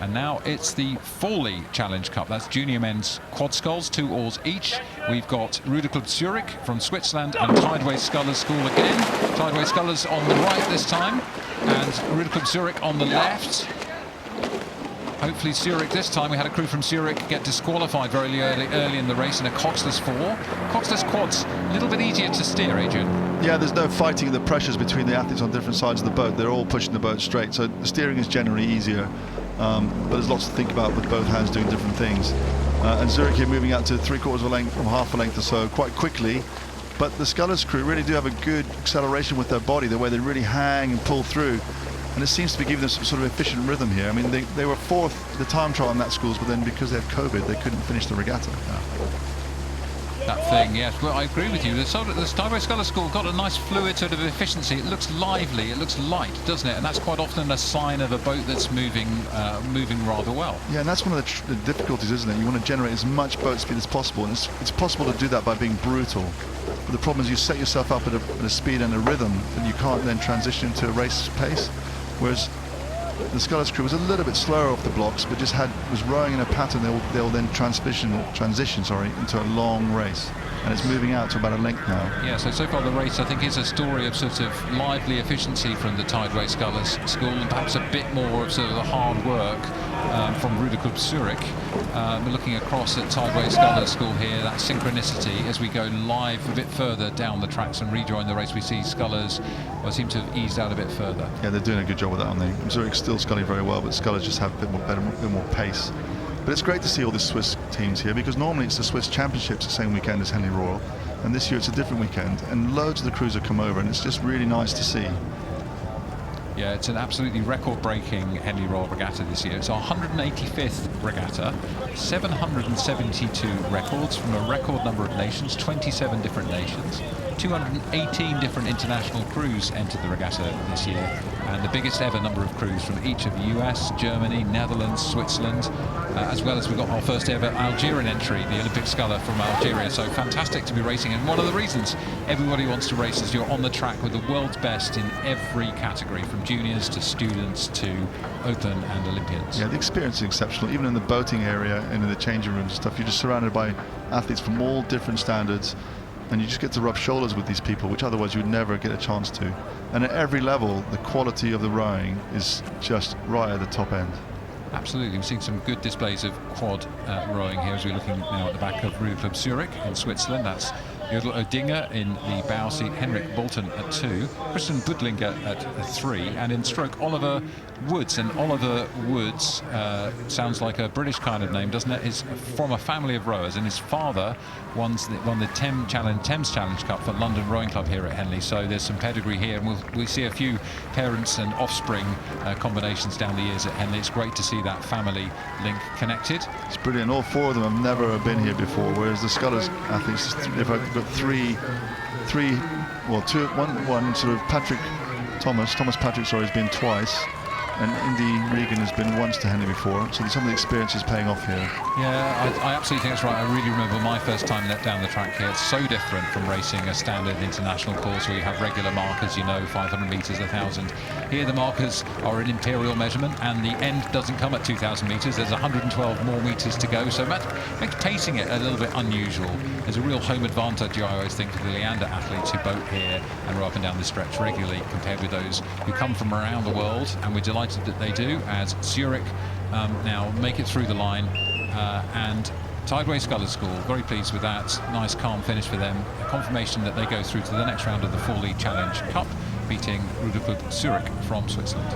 And now it's the Fawley Challenge Cup. That's junior men's quad sculls, 2 oars each. We've got Ruderclub Zürich from Switzerland and Tideway Scullers School again. Tideway Scullers on the right this time, and Ruderclub Zürich on the left. Hopefully Zürich this time. We had a crew from Zürich get disqualified very early in the race in a coxless 4. Coxless quads, a little bit easier to steer, Adrian. Yeah, there's no fighting the pressures between the athletes on different sides of the boat. They're all pushing the boat straight, so the steering is generally easier. But there's lots to think about with both hands doing different things. And Zürich here moving out to 3/4 of a length from half a length or so quite quickly. But the Scullers crew really do have a good acceleration with their body, the way they really hang and pull through. And it seems to be giving them some sort of efficient rhythm here. I mean, they were 4th the time trial in that schools, but then because they had COVID, they couldn't finish the regatta. That thing, yes. Well, I agree with you. The Tideway Scullers School got a nice fluid sort of efficiency. It looks lively, it looks light, doesn't it? And that's quite often a sign of a boat that's moving rather well. Yeah, and that's one of the difficulties, isn't it? You want to generate as much boat speed as possible, and it's possible to do that by being brutal. But the problem is you set yourself up at a speed and a rhythm that you can't then transition into a race pace. Whereas the Scullers crew was a little bit slower off the blocks, but just was rowing in a pattern they'll then transition into a long race, and it's moving out to about a length now. Yeah, so far the race I think is a story of sort of lively efficiency from the Tideway Scullers School, and perhaps a bit more of sort of the hard work from Ruderclub Zürich. We're looking across at Tideway Scullers School here, that synchronicity as we go live a bit further down the tracks and rejoin the race. We see Scullers seem to have eased out a bit further. Yeah, they're doing a good job with that, aren't they? Zurich's still sculling very well, but Scullers just have a bit more pace. But it's great to see all the Swiss teams here, because normally it's the Swiss Championships the same weekend as Henley Royal, and this year it's a different weekend, and loads of the crews have come over, and it's just really nice to see. Yeah, it's an absolutely record-breaking Henley Royal Regatta this year. It's our 185th regatta, 772 records from a record number of nations, 27 different nations. 218 different international crews entered the regatta this year, and the biggest ever number of crews from each of the US, Germany, Netherlands, Switzerland, as well as we've got our first ever Algerian entry, the Olympic sculler from Algeria. So fantastic to be racing, and one of the reasons everybody wants to race is you're on the track with the world's best in every category, from juniors to students to open and Olympians. Yeah, the experience is exceptional. Even in the boating area and in the changing rooms and stuff, you're just surrounded by athletes from all different standards, and you just get to rub shoulders with these people, which otherwise you would never get a chance to. And at every level, the quality of the rowing is just right at the top end. Absolutely, we're seeing some good displays of quad rowing here as we're looking now at the back of Ruderclub Zürich in Switzerland. That's Jodl Odinger in the bow seat, Henrik Bolton at 2, Christian Budlinger at 3, and in stroke Oliver Woods. And Oliver Woods sounds like a British kind of name, doesn't it? Is from a family of rowers, and his father won the Thames Challenge Cup for London Rowing Club here at Henley. So there's some pedigree here, and we'll see a few parents and offspring combinations down the years at Henley. It's great to see that family link connected. It's brilliant. All 4 of them have never been here before, whereas the Scullers athletes, they've got one sort of Thomas Patrick, has been twice, and Indy Regan has been once to Henley before, so some of the experience is paying off here. Yeah, I absolutely think that's right. I really remember my first time down the track here. It's so different from racing a standard international course where you have regular markers, 500 metres, 1,000. Here the markers are an imperial measurement, and the end doesn't come at 2,000 metres. There's 112 more metres to go, so it makes pacing it a little bit unusual. There's a real home advantage, I always think, for the Leander athletes who boat here and row up and down this stretch regularly compared with those who come from around the world, and we're delighted that they do, as Zürich now make it through the line, and Tideway Scullers School, very pleased with that. Nice calm finish for them, a confirmation that they go through to the next round of the Fawley Challenge Cup, beating Ruderclub Zürich from Switzerland.